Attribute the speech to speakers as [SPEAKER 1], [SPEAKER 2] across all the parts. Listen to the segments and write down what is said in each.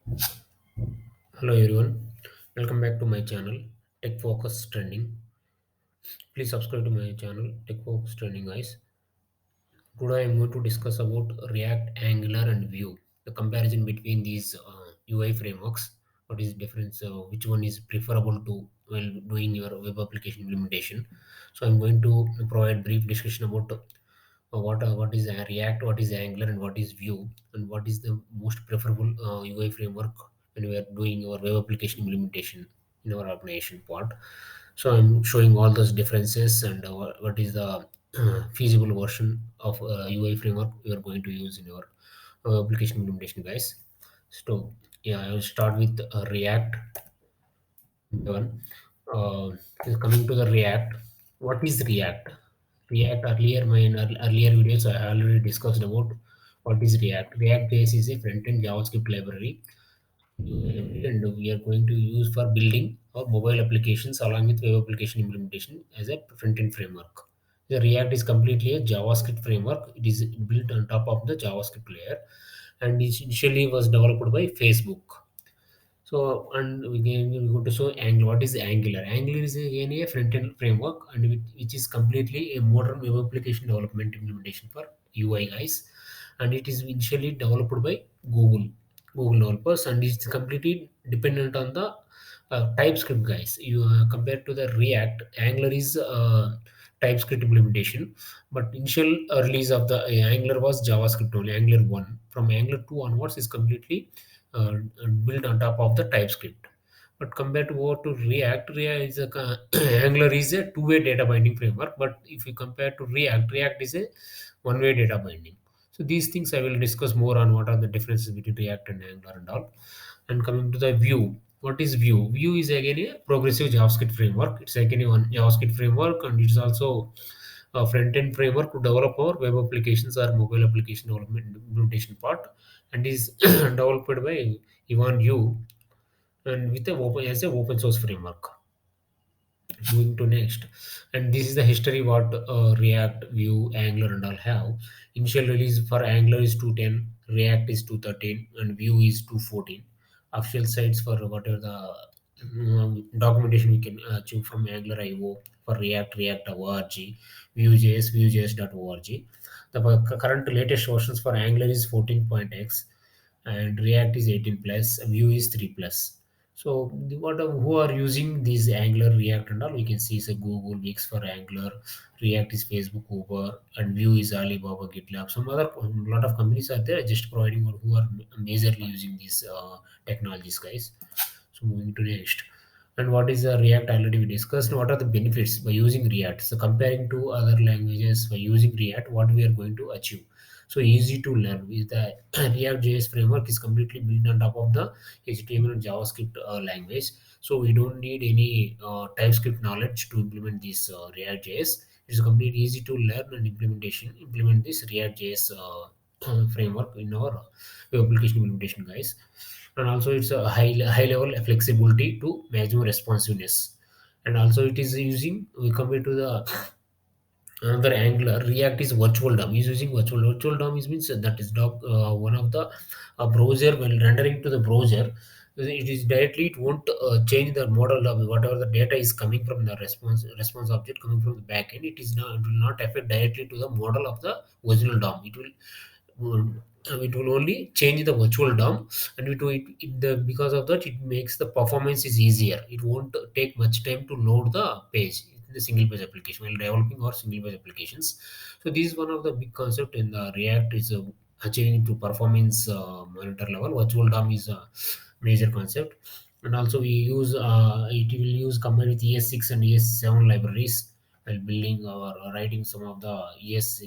[SPEAKER 1] Hello everyone, welcome back to my channel Tech Focus Trending. Please subscribe to my channel Tech Focus Trending, guys. Today I'm going to discuss about React, Angular, and Vue. The comparison between these UI frameworks. What is the difference? Which one is preferable to while doing your web application implementation? So I'm going to provide brief discussion about what is a React, what is Angular, and what is Vue, and what is the most preferable UI framework when we are doing our web application implementation in our organization part. So I'm showing all those differences and what is the feasible version of UI framework we are going to use in our application implementation, guys. So yeah, I will start with React one. Uh, Coming to the React, what is React? React earlier, earlier videos, I already discussed about what is React. React.js is a front-end JavaScript library and we are going to use for building our mobile applications along with web application implementation as a front-end framework. The React is completely a JavaScript framework. It is built on top of the JavaScript layer and it initially was developed by Facebook. So, and we go to show Angular. What is Angular? Angular is again a front-end framework, and which is completely a modern web application development implementation for UI guys, and it is initially developed by Google developers, and it's completely dependent on the TypeScript guys. You compared to the React, Angular is TypeScript implementation, but initial release of the Angular was JavaScript only. Angular one from Angular two onwards is completely uh, built on top of the TypeScript. But compared to over to React is a Angular is a two-way data binding framework. But if you compare to React is a one-way data binding. So these things I will discuss more on what are the differences between React and Angular and all. And coming to the Vue, what is Vue? Vue is again a progressive JavaScript framework. It's again a one JavaScript framework, and it's also a front-end framework to develop our web applications or mobile application development implementation part, and is developed by Ivan Yu and with a open as a open source framework. Moving to next, and this is the history what React, Vue, Angular, and all have. Initial release for Angular is 2.10, React is 2.13, and Vue is 2.14. Official sites for whatever the documentation we can choose from Angular IO for React, React.org, VueJS, VueJS.org. The current latest versions for Angular is 14.x, and React is 18 plus, Vue is 3 plus. So who are using these Angular, React, and all? We can see is a Google, Wix for Angular, React is Facebook, Uber, and Vue is Alibaba, GitLab. Some other lot of companies are there just providing or who are majorly using these technologies, guys. So moving to next. And what is the React already we discussed? What are the benefits by using React? So comparing to other languages by using React, what we are going to achieve? So easy to learn with the React.js framework is completely built on top of the HTML and JavaScript language. So we don't need any TypeScript knowledge to implement this React.js. It's completely easy to learn and implement this React.js framework in our web application implementation, guys. And also it's a high level flexibility to maximum responsiveness. And also it is using we compare to the another Angular. React is virtual DOM. Is using virtual DOM is means that is one of the browser when rendering to the browser. It is directly it won't change the model of whatever the data is coming from the response object coming from the backend. It will not affect directly to the model of the original DOM. It will only change the virtual DOM, and because of that it makes the performance is easier. It won't take much time to load the page in the single page application while developing our single page applications. So this is one of the big concept in the React is achieving to performance monitor level. Virtual DOM is a major concept, and also we use it will use combined with ES6 and ES7 libraries while building or writing some of the ES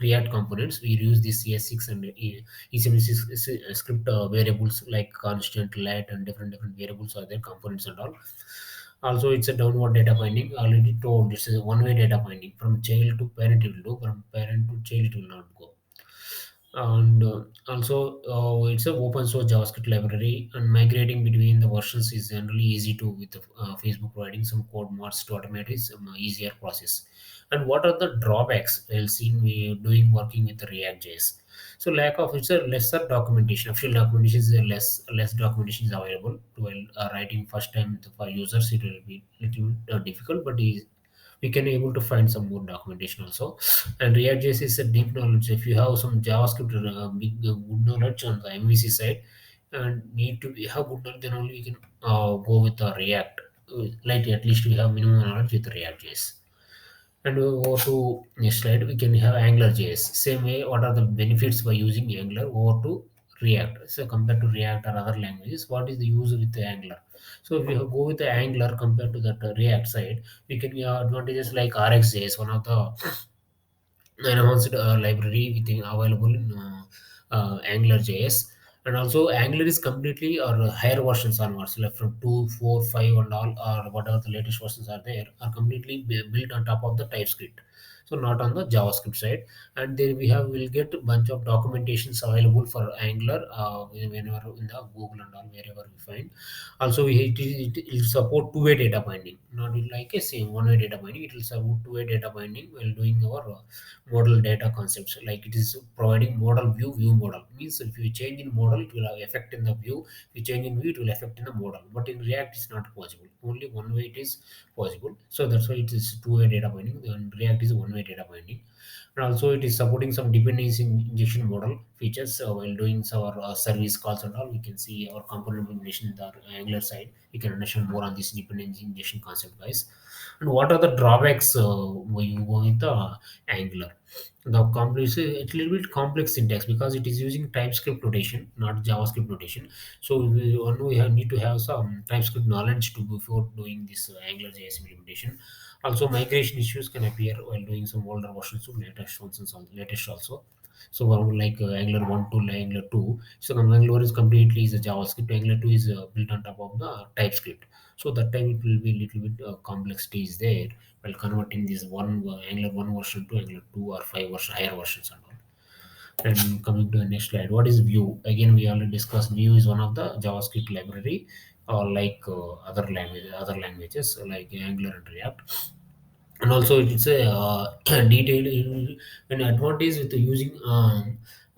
[SPEAKER 1] React components. We use this ES6 and E76 script variables like constant, lat, and different variables are there, components and all. Also, it's a downward data binding. Already told it's a one-way data binding from child to parent. It will do from parent to child. It will not go. And also it's a open source JavaScript library, and migrating between the versions is generally easy to with Facebook providing some code mods to automate is easier process. And what are the drawbacks while seeing we doing working with the React.js? So lack of, it's a lesser documentation. Official documentation is a less documentation is available to while writing first time for users. It will be little difficult, but we can able to find some more documentation also. And React.js is a deep knowledge. If you have some JavaScript big good knowledge on the MVC side and need to have good knowledge, then only we can go with the React. Like at least we have minimum knowledge with React.js. And we go to next slide. We can have Angular.js. Same way, what are the benefits by using Angular over to React? So compared to React or other languages, what is the use with the Angular? So if you go with the Angular compared to that React side, we can have advantages like RxJS, one of the enhanced library within available in AngularJS. And also Angular is completely or higher versions onwards, like from 2, 4, 5, and all, or whatever the latest versions are there, are completely built on top of the TypeScript. So not on the JavaScript side. And then we'll get a bunch of documentations available for Angular whenever in the Google and all wherever we find. Also, it will support two-way data binding, not like a same one-way data binding. It will support two-way data binding while doing our model data concepts. Like it is providing model view model. Means if you change in model, it will have effect in the view. If you change in view, it will affect in the model. But in React, it's not possible. Only one way it is possible. So that's why it is two-way data binding, and React is one-way data binding. And also it is supporting some dependency injection model features while doing our service calls and all. We can see our component implementation in the Angular side. We can understand more on this dependency injection concept, guys. And what are the drawbacks when you go with the Angular? The complex, it's a little bit complex syntax because it is using TypeScript notation, not JavaScript notation. So need to have some TypeScript knowledge to before doing this AngularJS implementation. Also, migration issues can appear while doing some older versions to latest versions, latest also. So like Angular 1 to Angular 2. So Angular is completely is a JavaScript. Angular 2 is built on top of the TypeScript. So that time it will be little bit complexity is there while converting this one Angular 1 version to Angular 2 or 5 version, higher versions and all. And coming to the next slide, what is Vue? Again, we already discussed. Vue is one of the JavaScript library, or like other languages like Angular and React. And also it's a detailed an advantage with using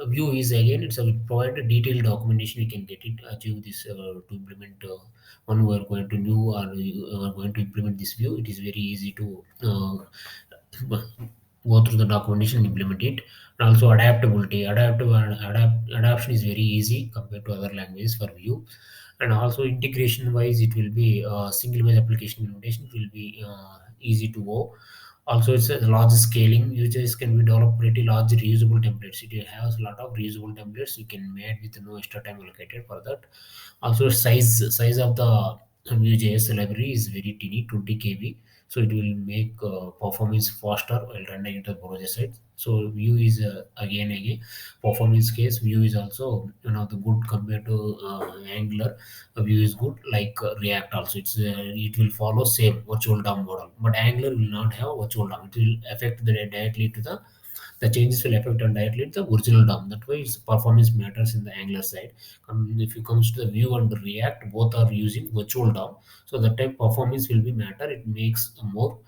[SPEAKER 1] Vue is again it's a provide a detailed documentation. We can get it achieve this to implement one we are going to new or going to implement this Vue. It is very easy to go through the documentation and implement it. And also adaptability, adaptation is very easy compared to other languages for Vue. And also integration wise, it will be single image application implementation. It will be easy to go. Also, it's a large scaling. Users can be develop pretty large reusable templates. It has a lot of reusable templates. You can make with no extra time allocated for that. Also, size of the VueJS library is very teeny, 20 KB. So it will make performance faster while running into the browser side. So Vue is again performance case. Vue is also the good compared to Angular. Vue is good like React also. It will follow same virtual DOM model, but Angular will not have virtual DOM. It will affect directly to the changes will affect on directly the original DOM. That way, its performance matters in the Angular side. If it comes to the Vue and the React, both are using virtual DOM, so that time performance will be matter. It makes more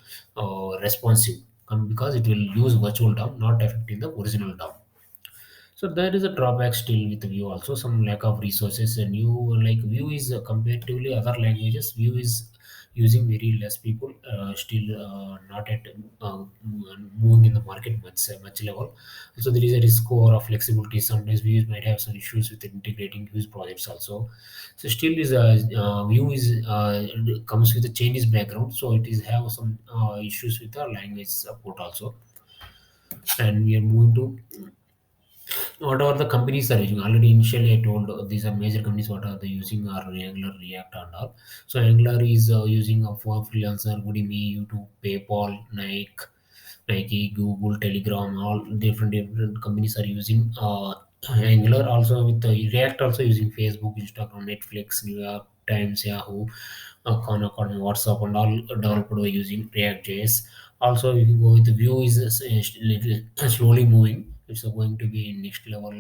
[SPEAKER 1] responsive because it will use virtual DOM, not affecting the original DOM. So there is a drawback still with Vue also, some lack of resources. And you like Vue is comparatively other languages, Vue is using very less people, still not at moving in the market much level. So there is a risk or flexibility. Sometimes Vue might have some issues with integrating Vue projects also. So still is Vue is comes with a Chinese background, so it is have some issues with the language support also. And we are moving to whatever the companies are using. Already initially I told these are major companies what are they using are Angular, React and all. So Angular is using for freelancer, Udemy, YouTube, PayPal, Nike, Google, Telegram, all different companies are using Angular. Also with React also using Facebook, Instagram, Netflix, New York Times, Yahoo, Khan Academy, WhatsApp and all developed by using React.js. Also, if you go with the Vue is little slowly moving. It's going to be next level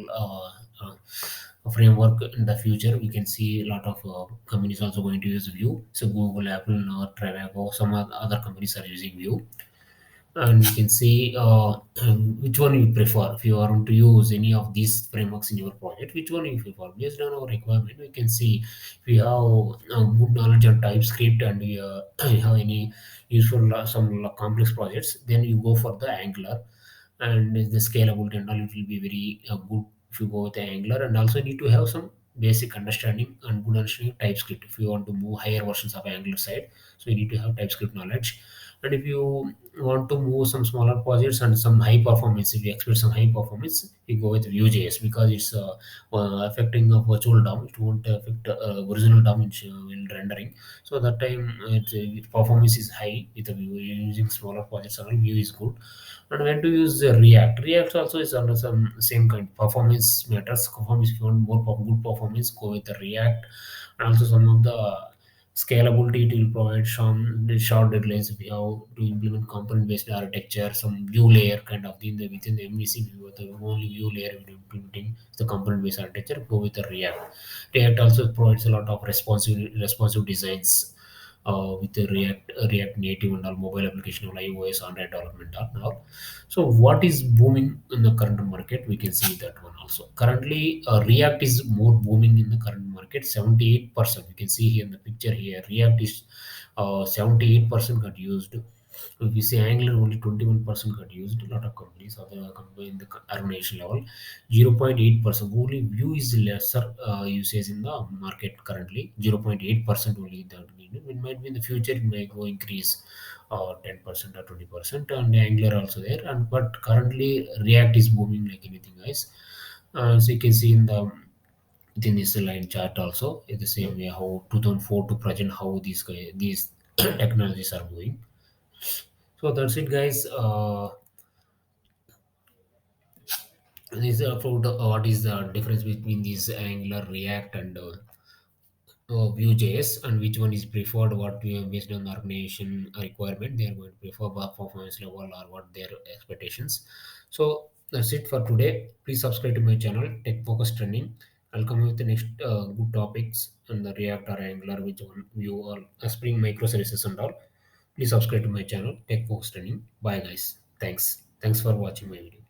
[SPEAKER 1] framework in the future. We can see a lot of companies also going to use Vue. So Google, Apple, or Travago, some other companies are using Vue, and we can see which one you prefer. If you want to use any of these frameworks in your project, which one you prefer based on our requirement. We can see if you have good knowledge of TypeScript and you you have any useful some complex projects, then you go for the Angular, and the scalability and all, it will be very good if you go with the Angular. And also need to have some basic understanding and good understanding of TypeScript if you want to move higher versions of Angular side. So you need to have TypeScript knowledge. And if you want to move some smaller projects and some high performance, if you expect some high performance, you go with Vue.js because it's affecting a virtual DOM. It won't affect original DOM in rendering. So that time its performance is high with the Vue. Using smaller projects, and all, Vue is good. And when to use React also is under some same kind. Performance matters. Performance, if you want more good performance, go with the React. And also some of the scalability, it will provide some the short deadlines if you have to implement component based architecture, some view layer kind of thing. Within the MVC view, the only view layer we are implementing the component based architecture, go with the React. React also provides a lot of responsive designs with the React Native and all mobile application, all iOS, Android development and all. So what is booming in the current market? We can see that one also. Currently, React is more booming in the current market. 78%. We can see here in the picture here. React is 78% got used. If you say Angular, only 21% got used. A lot of companies, other company in the organization level, 0.8%. Only Vue is lesser usage in the market currently. 0.8% only that needed. It might be in the future, it may go increase 10% or 20%, and Angular also there. And but currently React is booming like anything, guys. So you can see in the within this line chart also, in the same way how 2004 to present, how these technologies are moving. So that's it, guys. This about what is the difference between these Angular, React, and Vue.js, and which one is preferred. What we based on the organization requirement, they are going to prefer performance level or what their expectations. So that's it for today. Please subscribe to my channel, Tech Focus Trending. I'll come with the next good topics on the React or Angular, which one Vue or Spring microservices and all. Please subscribe to my channel, Tech Focus Trending. Bye, guys. Thanks for watching my video.